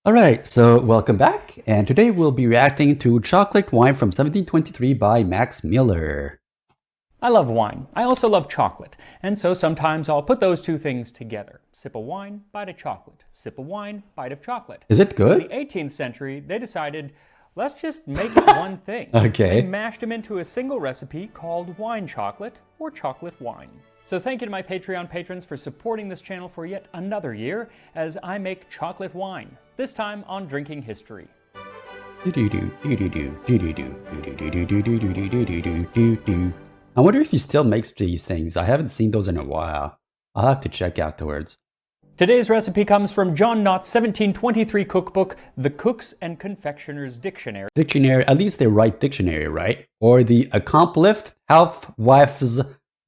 Alright, so welcome back, and today we'll be reacting to Chocolate Wine from 1723 by Max Miller. I love wine. I also love chocolate, and so sometimes I'll put those two things together. Sip of wine, bite of chocolate. Sip of wine, bite of chocolate. Is it good? In the 18th century, they decided, let's just make it one thing. Okay. They mashed them into a single recipe called wine chocolate or chocolate wine. So thank you to my Patreon patrons for supporting this channel for yet another year as I make chocolate wine, this time on Drinking History. I wonder if he still makes these things. I haven't seen those in a while. I'll have to check afterwards. Today's recipe comes from John Knott's 1723 cookbook, The Cook's and Confectioner's Dictionary. Dictionary, at least they write dictionary, right? Or the Accomplished Housewives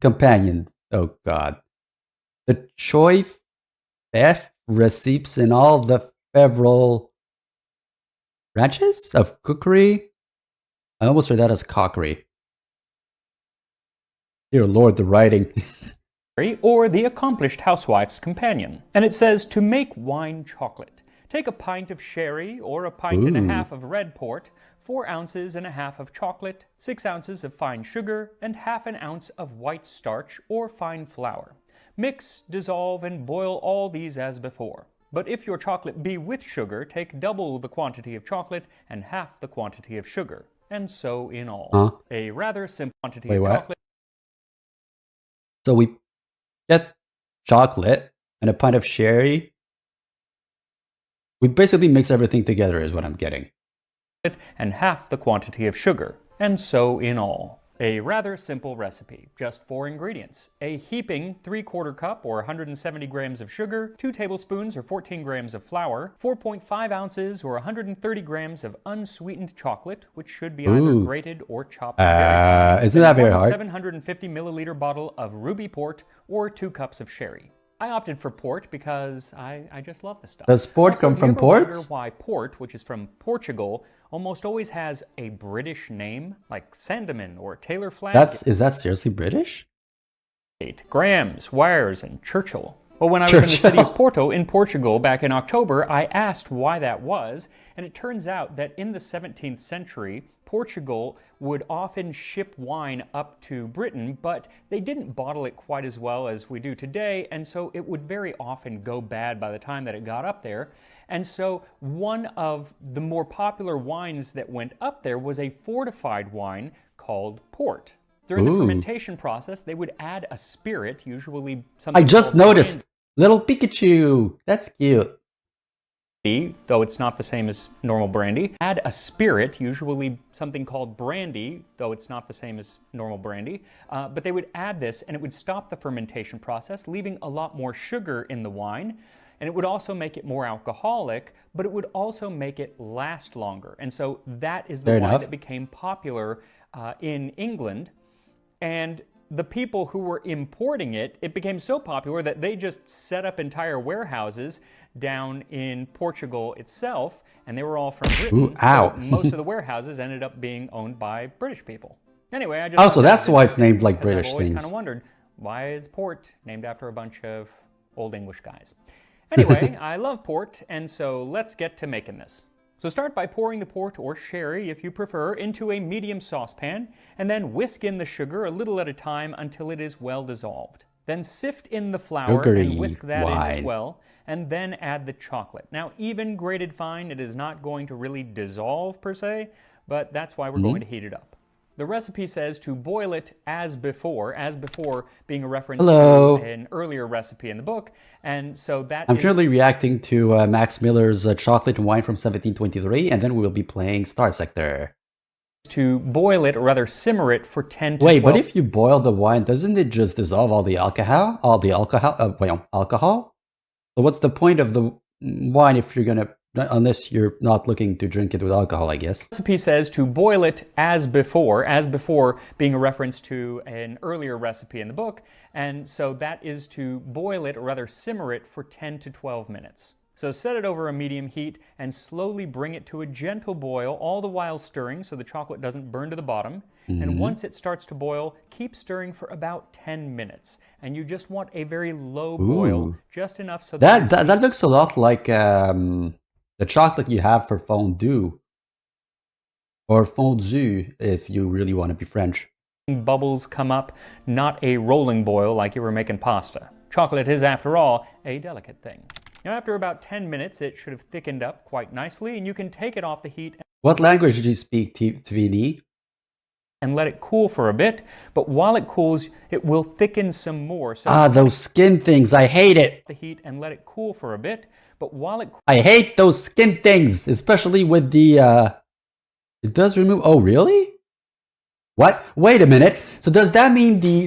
Companion. Oh god. The choice best recipes in all the several branches of cookery. I almost read that as cockery. Dear Lord, the writing. Or the Accomplished Housewife's Companion. And it says to make wine chocolate. Take a pint of sherry or a pint and a half of red port, 4 ounces and a half of chocolate, 6 ounces of fine sugar, and half an ounce of white starch or fine flour. Mix, dissolve, and boil all these as before. But if your chocolate be with sugar, take double the quantity of chocolate and half the quantity of sugar, and so in all. A rather simple quantity of chocolate. So we get chocolate and a pint of sherry. We basically mix everything together is what I'm getting. And half the quantity of sugar, and so in all. A rather simple recipe, just 4 ingredients. A heaping 3/4 cup or 170 grams of sugar, 2 tablespoons or 14 grams of flour, 4.5 ounces or 130 grams of unsweetened chocolate, which should be either grated or chopped very fine. Isn't that very hard? 750 milliliter bottle of ruby port or 2 cups of sherry. I opted for port because I just love the stuff. Does port come from ports? Wonder why port, which is from Portugal, almost always has a British name, like Sandeman or Taylor Flanagan. Is that seriously British? Grams, Wires, and Churchill. Well, when I was in the city of Porto in Portugal back in October, I asked why that was, and it turns out that in the 17th century, Portugal would often ship wine up to Britain, but they didn't bottle it quite as well as we do today, and so it would very often go bad by the time that it got up there. And so one of the more popular wines that went up there was a fortified wine called port. During the fermentation process, they would add a spirit, usually something I just noticed! Little Pikachu! That's cute. Though it's not the same as normal brandy. Add a spirit, usually something called brandy, though it's not the same as normal brandy. But they would add this and it would stop the fermentation process, leaving a lot more sugar in the wine. And it would also make it more alcoholic, but it would also make it last longer. And so that is the wine that became popular in England. And the people who were importing it, it became so popular that they just set up entire warehouses down in Portugal itself, and they were all from Britain. So most of the warehouses ended up being owned by British people. Anyway, I just so that's why it's named like British I've always things. kind of wondered, why is port named after a bunch of old English guys? Anyway, I love port, and so let's get to making this. So start by pouring the port, or sherry if you prefer, into a medium saucepan, and then whisk in the sugar a little at a time until it is well dissolved. Then sift in the flour and whisk that in as well, and then add the chocolate. Now, even grated fine, it is not going to really dissolve per se, but that's why we're going to heat it up. The recipe says to boil it as before being a reference to an earlier recipe in the book, and so that I'm currently reacting to Max Miller's Chocolate Wine from 1723, and then we will be playing Star Sector. To boil it, or rather simmer it for 10 to 12. Wait, but if you boil the wine, doesn't it just dissolve all the alcohol? Alcohol? So what's the point of the wine if you're gonna, unless you're not looking to drink it with alcohol, I guess? The recipe says to boil it as before being a reference to an earlier recipe in the book, and so that is to boil it, or rather simmer it for 10 to 12 minutes. So set it over a medium heat and slowly bring it to a gentle boil, all the while stirring so the chocolate doesn't burn to the bottom. And once it starts to boil, keep stirring for about 10 minutes. And you just want a very low boil, just enough so that looks a lot like The chocolate you have for fondue. Or fondue, if you really want to be French. Bubbles come up, not a rolling boil like you were making pasta. Chocolate is, after all, a delicate thing. Now, after about 10 minutes, it should have thickened up quite nicely, and you can take it off the heat. What language do you speak, Tvini? And let it cool for a bit, but while it cools, it will thicken some more. So those skin things, I hate it. The heat and let it cool for a bit, but while it I hate those skin things, especially with the it does remove. Oh, really? What? Wait a minute. So does that mean the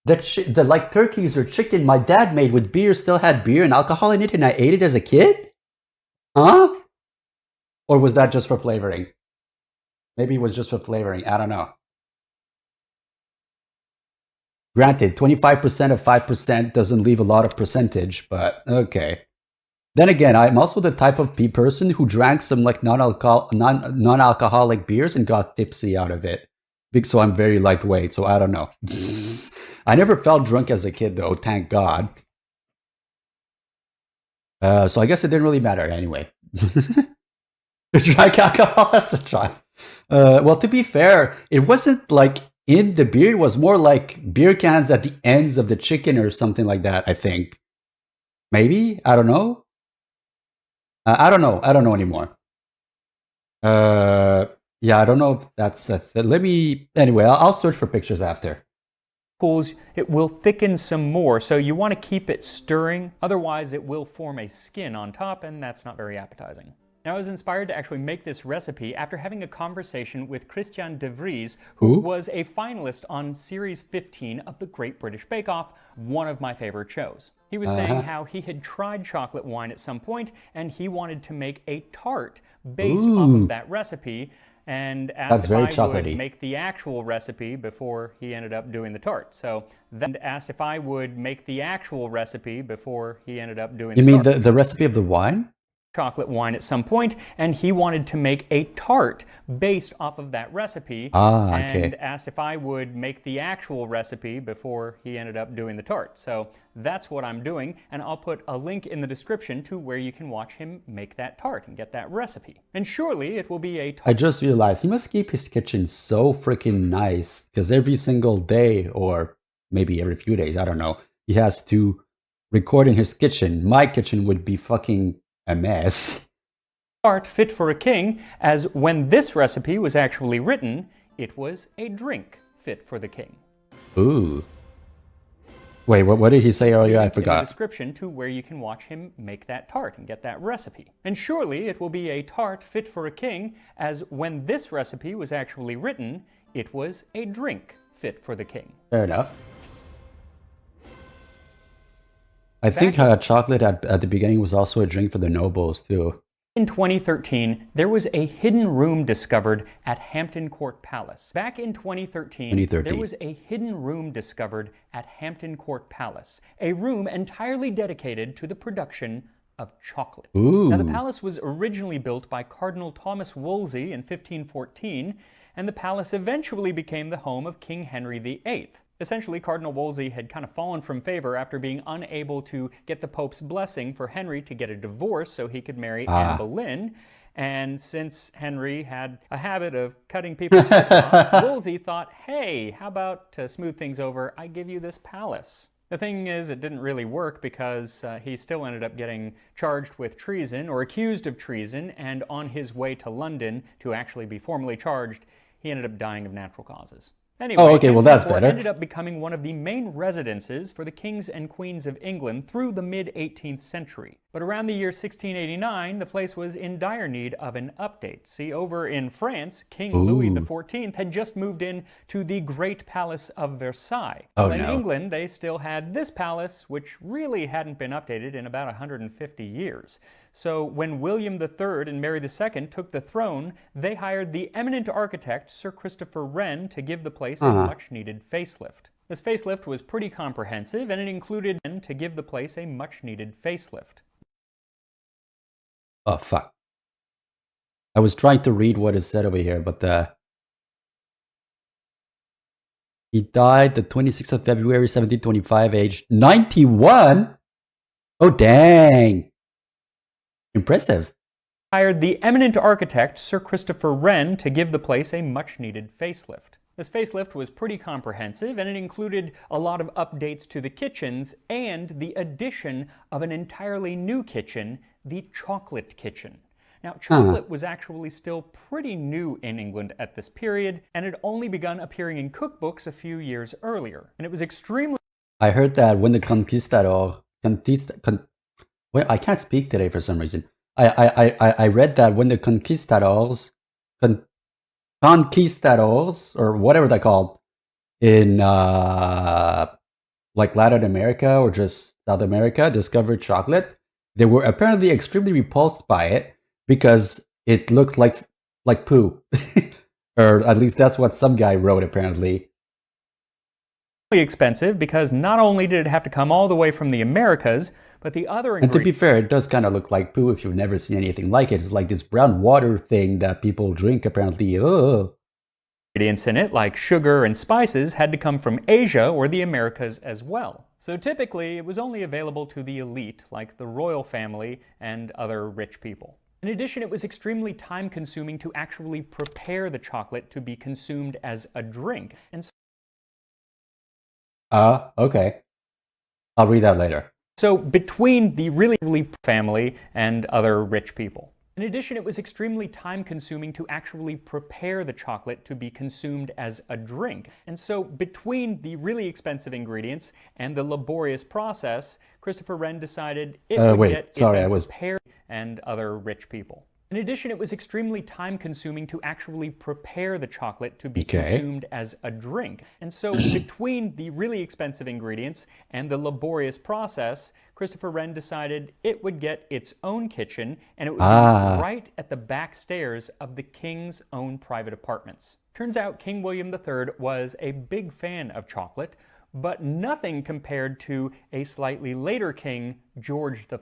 like turkeys or chicken my dad made with beer still had beer and alcohol in it, and I ate it as a kid? Huh? Or was that just for flavoring? Maybe it was just for flavoring. I don't know. Granted, 25% of 5% doesn't leave a lot of percentage, but okay. Then again, I'm also the type of person who drank some like non-alcoholic beers and got tipsy out of it. So I'm very lightweight, so I don't know. I never felt drunk as a kid though, thank God. So I guess it didn't really matter anyway. Drank alcohol as a child. Well, to be fair, it wasn't like in the beer. It was more like beer cans at the ends of the chicken or something like that, I think. Maybe? I don't know. I don't know. I don't know anymore. Yeah, I don't know if that's a let me... Anyway, I'll search for pictures after. Cools, it will thicken some more, so you want to keep it stirring. Otherwise, it will form a skin on top, and that's not very appetizing. Now, I was inspired to actually make this recipe after having a conversation with Christian de Vries, who was a finalist on Series 15 of the Great British Bake Off, one of my favorite shows. He was saying how he had tried chocolate wine at some point, and he wanted to make a tart based off of that recipe, and asked if I would make the actual recipe before he ended up doing the tart. So then asked if I would make the actual recipe before he ended up doing the tart. You mean the recipe of the wine? Chocolate wine at some point, and he wanted to make a tart based off of that recipe, and asked if I would make the actual recipe before he ended up doing the tart. So that's what I'm doing, and I'll put a link in the description to where you can watch him make that tart and get that recipe. And surely it will be a tart. I just realized he must keep his kitchen so freaking nice, because every single day, or maybe every few days, I don't know, he has to record in his kitchen. My kitchen would be fucking a mess. Tart fit for a king, as when this recipe was actually written, it was a drink fit for the king. Ooh. Wait, what did he say earlier? I forgot. In the description to where you can watch him make that tart and get that recipe. And surely it will be a tart fit for a king, as when this recipe was actually written, it was a drink fit for the king. Fair enough. I think chocolate at the beginning was also a drink for the nobles, too. In 2013, there was a hidden room discovered at Hampton Court Palace. Back in 2013, there was a hidden room discovered at Hampton Court Palace, a room entirely dedicated to the production of chocolate. Ooh. Now, the palace was originally built by Cardinal Thomas Wolsey in 1514, and the palace eventually became the home of King Henry VIII. Essentially, Cardinal Wolsey had kind of fallen from favor after being unable to get the Pope's blessing for Henry to get a divorce so he could marry Anne Boleyn. And since Henry had a habit of cutting people's heads off, Wolsey thought, hey, how about to smooth things over, I give you this palace. The thing is, it didn't really work because he still ended up getting charged with treason or accused of treason, and on his way to London to actually be formally charged, he ended up dying of natural causes. Anyway, well that's better. Ended up becoming one of the main residences for the kings and queens of England through the mid-18th century. But around the year 1689, the place was in dire need of an update. See, over in France, King Louis XIV had just moved in to the Great Palace of Versailles. In England, they still had this palace, which really hadn't been updated in about 150 years. So when William III and Mary II took the throne, they hired the eminent architect, Sir Christopher Wren, to give the place a much-needed facelift. This facelift was pretty comprehensive, and it included to give the place a much-needed facelift. Oh, fuck. I was trying to read what is said over here, but he died the 26th of February, 1725, aged 91? Oh, dang. Impressive. Hired the eminent architect Sir Christopher Wren to give the place a much-needed facelift. This facelift was pretty comprehensive, and it included a lot of updates to the kitchens and the addition of an entirely new kitchen, the chocolate kitchen. Now, chocolate was actually still pretty new in England at this period, and had only begun appearing in cookbooks a few years earlier. And it was extremely... I heard that when the well, I can't speak today for some reason. I read that when the conquistadors, or whatever they're called, in like Latin America or just South America, discovered chocolate, they were apparently extremely repulsed by it because it looked like poo. Or at least that's what some guy wrote, apparently. Expensive because not only did it have to come all the way from the Americas, but the other ingredients... And to be fair, it does kind of look like poo if you've never seen anything like it. It's like this brown water thing that people drink, apparently. Ugh. Ingredients in it, like sugar and spices, had to come from Asia or the Americas as well. So typically, it was only available to the elite, like the royal family and other rich people. In addition, it was extremely time-consuming to actually prepare the chocolate to be consumed as a drink. And okay. I'll read that later. So between the really family and other rich people. In addition, it was extremely time-consuming to actually prepare the chocolate to be consumed as a drink. And so between the really expensive ingredients and the laborious process, Christopher Wren decided it would get prepared and other rich people. In addition, it was extremely time-consuming to actually prepare the chocolate to be consumed as a drink. And so between the really expensive ingredients and the laborious process, Christopher Wren decided it would get its own kitchen, and it would be right at the back stairs of the king's own private apartments. Turns out King William III was a big fan of chocolate, but nothing compared to a slightly later king, George I.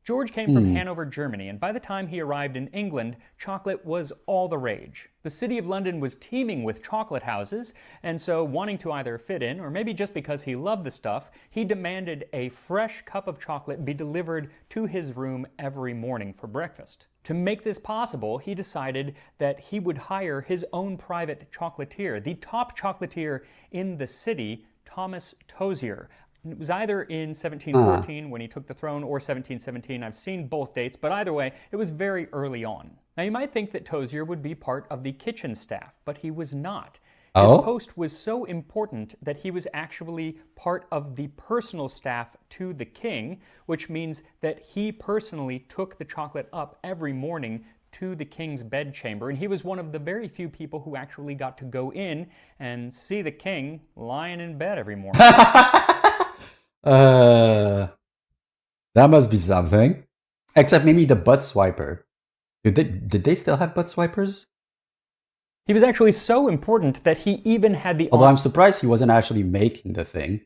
George came from Hanover, Germany, and by the time he arrived in England, chocolate was all the rage. The city of London was teeming with chocolate houses, and so wanting to either fit in, or maybe just because he loved the stuff, he demanded a fresh cup of chocolate be delivered to his room every morning for breakfast. To make this possible, he decided that he would hire his own private chocolatier, the top chocolatier in the city, Thomas Tosier. It was either in 1714 when he took the throne or 1717. I've seen both dates, but either way, it was very early on. Now you might think that Tosier would be part of the kitchen staff, but he was not. His post was so important that he was actually part of the personal staff to the king, which means that he personally took the chocolate up every morning to the king's bedchamber, and he was one of the very few people who actually got to go in and see the king lying in bed every morning. That must be something. Except maybe the butt swiper. Did they still have butt swipers? He was actually so important that he even had the Although I'm surprised he wasn't actually making the thing.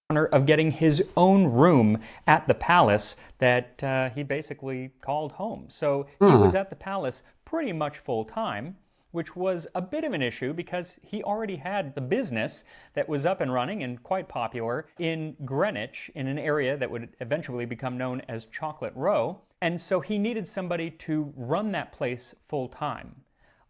Honor of getting his own room at the palace that he basically called home. So he was at the palace pretty much full time, which was a bit of an issue because he already had the business that was up and running and quite popular in Greenwich, in an area that would eventually become known as Chocolate Row, and so he needed somebody to run that place full time.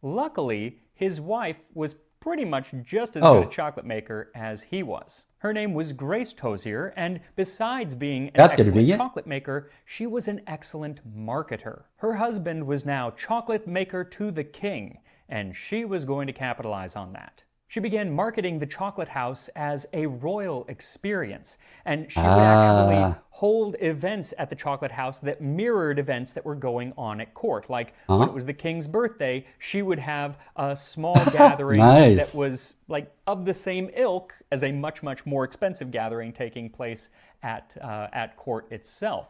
Luckily, his wife was pretty much just as good a chocolate maker as he was. Her name was Grace Tosier, and besides being an excellent chocolate maker, she was an excellent marketer. Her husband was now chocolate maker to the king, and she was going to capitalize on that. She began marketing the chocolate house as a royal experience, and she would actually hold events at the chocolate house that mirrored events that were going on at court. Like when it was the king's birthday, she would have a small gathering that was like of the same ilk as a much, much more expensive gathering taking place at court itself.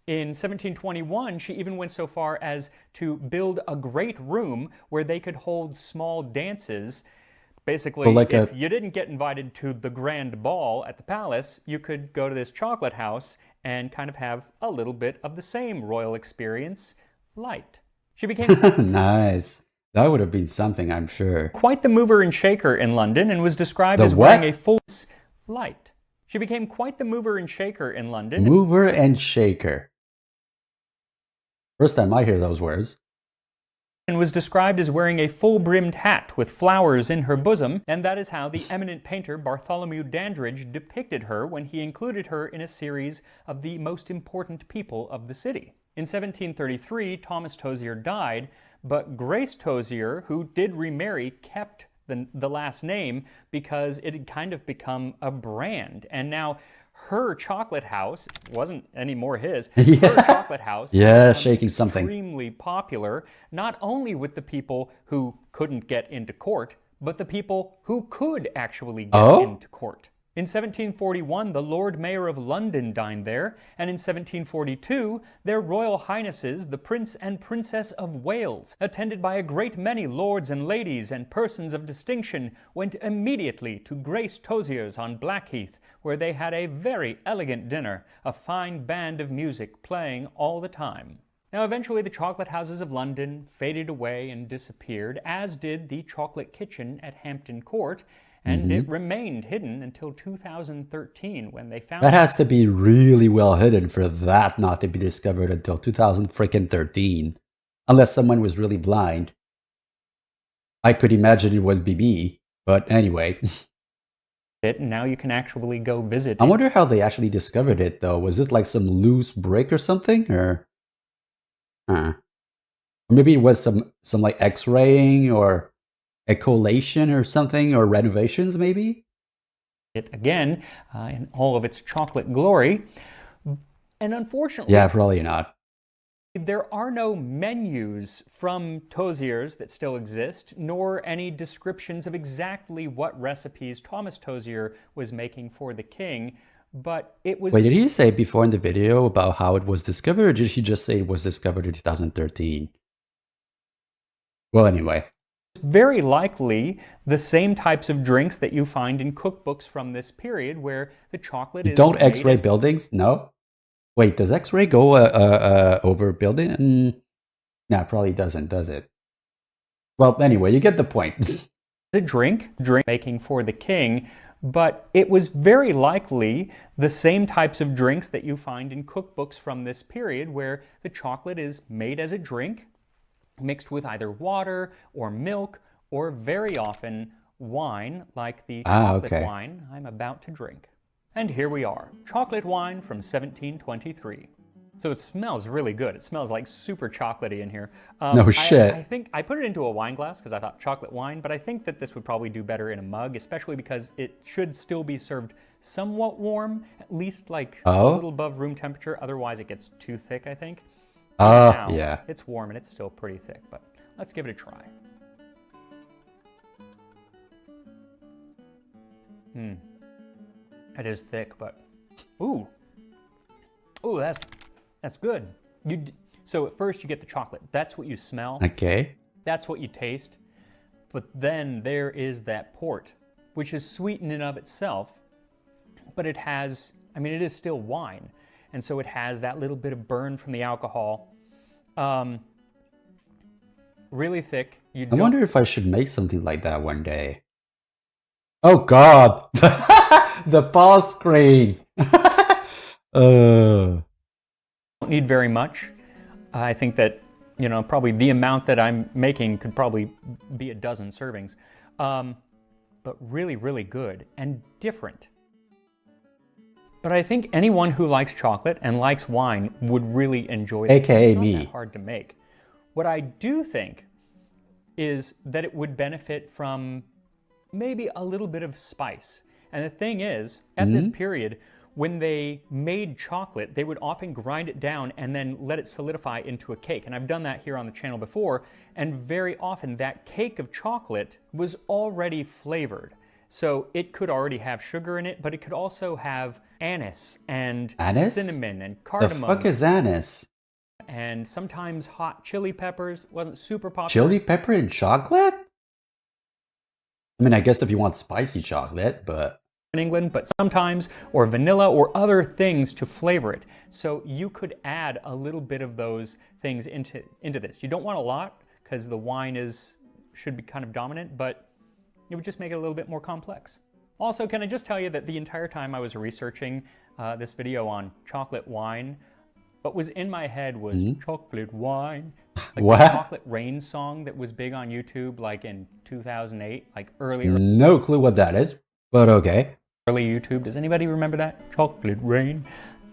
In 1721, she even went so far as to build a great room where they could hold small dances. Basically, if you didn't get invited to the grand ball at the palace, you could go to this chocolate house and kind of have a little bit of the same royal experience, light. She became nice. That would have been something, I'm sure. Quite the mover and shaker in London, and was described as wearing a full light. She became quite the mover and shaker in London. Mover and shaker. First time I hear those words. And was described as wearing a full-brimmed hat with flowers in her bosom, and that is how the eminent painter Bartholomew Dandridge depicted her when he included her in a series of the most important people of the city. In 1733, Thomas Tosier died, but Grace Tosier, who did remarry, kept the last name because it had kind of become a brand. And now her chocolate house wasn't anymore his. Her chocolate house shaking something. Extremely popular, not only with the people who couldn't get into court, but the people who could actually get into court. In 1741, the Lord Mayor of London dined there, and in 1742, their Royal Highnesses, the Prince and Princess of Wales, attended by a great many lords and ladies and persons of distinction, went immediately to Grace Tosier's on Blackheath, where they had a very elegant dinner, a fine band of music playing all the time. Now, eventually the chocolate houses of London faded away and disappeared, as did the chocolate kitchen at Hampton Court, and it remained hidden until 2013 when they found that has to be really well hidden for that not to be discovered until 2013. Unless someone was really blind. I could imagine it would be me, but anyway. it, and now you can actually go visit. I wonder how they actually discovered it though. Was it like some loose brick or something? Or maybe it was some like x-raying or echolation or something, or renovations maybe? It again in all of its chocolate glory. And unfortunately, yeah, probably not. There are no menus from Tosier's that still exist, nor any descriptions of exactly what recipes Thomas Tosier was making for the king, but it was... Wait, did he say before in the video about how it was discovered, or did he just say it was discovered in 2013? Well, anyway. Very likely the same types of drinks that you find in cookbooks from this period, where the chocolate is... Don't X-ray buildings? No? Wait, does X-ray go over building? No, it probably doesn't, does it? Well, anyway, you get the point. A drink making for the king, but it was very likely the same types of drinks that you find in cookbooks from this period, where the chocolate is made as a drink, mixed with either water or milk, or very often wine, like the chocolate wine I'm about to drink. And here we are, chocolate wine from 1723. So it smells really good. It smells like super chocolatey in here. No shit. I think I put it into a wine glass because I thought chocolate wine, but I think that this would probably do better in a mug, especially because it should still be served somewhat warm, at least like a little above room temperature. Otherwise it gets too thick, I think. Now, yeah. It's warm and it's still pretty thick, but let's give it a try. It is thick, but ooh, that's good. So at first you get the chocolate. That's what you smell. Okay. That's what you taste. But then there is that port, which is sweet in and of itself, but it has, I mean, it is still wine. And so it has that little bit of burn from the alcohol. Really thick. I wonder if I should make something like that one day. Oh God, the pause screen. Don't need very much. I think that, you know, probably the amount that I'm making could probably be a dozen servings. But really, really good and different. But I think anyone who likes chocolate and likes wine would really enjoy it. AKA it's not me. That hard to make. What I do think is that it would benefit from maybe a little bit of spice. And the thing is, at this period, when they made chocolate, they would often grind it down and then let it solidify into a cake. And I've done that here on the channel before, and very often that cake of chocolate was already flavored. So it could already have sugar in it, but it could also have anise and cinnamon and cardamom. The fuck is anise? And sometimes hot chili peppers. Wasn't super popular. Chili pepper in chocolate? I mean, I guess if you want spicy chocolate, but... in England, but sometimes, or vanilla or other things to flavor it. So you could add a little bit of those things into this. You don't want a lot, because the wine should be kind of dominant, but it would just make it a little bit more complex. Also, can I just tell you that the entire time I was researching this video on chocolate wine, what was in my head was chocolate wine. Like What? the Chocolate Rain song that was big on YouTube like in 2008, like early No clue what that is, but okay. YouTube. Does anybody remember that? Chocolate Rain?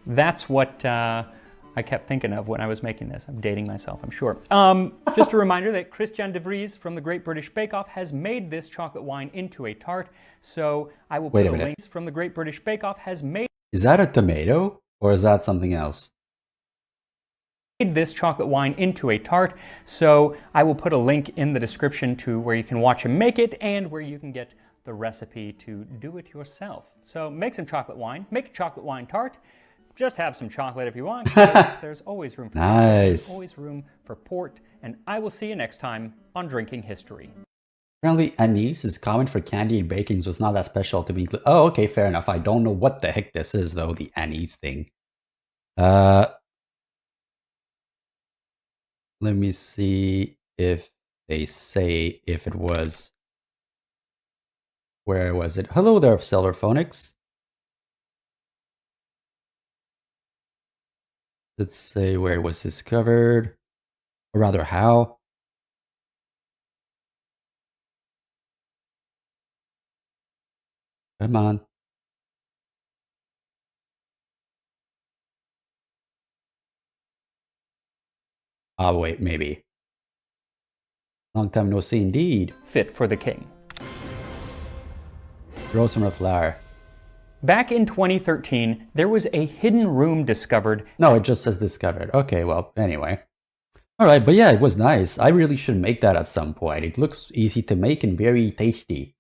That's what I kept thinking of when I was making this. I'm dating myself, I'm sure. Just a reminder that Christian de Vries from the Great British Bake Off has made this chocolate wine into a tart. So I will put a link from the Great British Bake Off has made. Is that a tomato or is that something else? This chocolate wine into a tart. So I will put a link in the description to where you can watch him make it and where you can get the recipe to do it yourself. So make some chocolate wine, make a chocolate wine tart. Just have some chocolate if you want, because there's always room for nice. There's always room for port, and I will see you next time on Drinking History. Apparently, anise is common for candy and baking, so it's not that special to be included. Oh, okay, fair enough. I don't know what the heck this is, though, the anise thing. Let me see if they say if it was... Where was it? Hello there, Cellarphonics. Let's say where it was discovered, or rather how. Come on. Oh, wait, maybe. Long time no see indeed. Fit for the king. Grows from a flower. Back in 2013, there was a hidden room discovered. No, it just says discovered. Okay, well, anyway. Alright, but yeah, it was nice. I really should make that at some point. It looks easy to make and very tasty.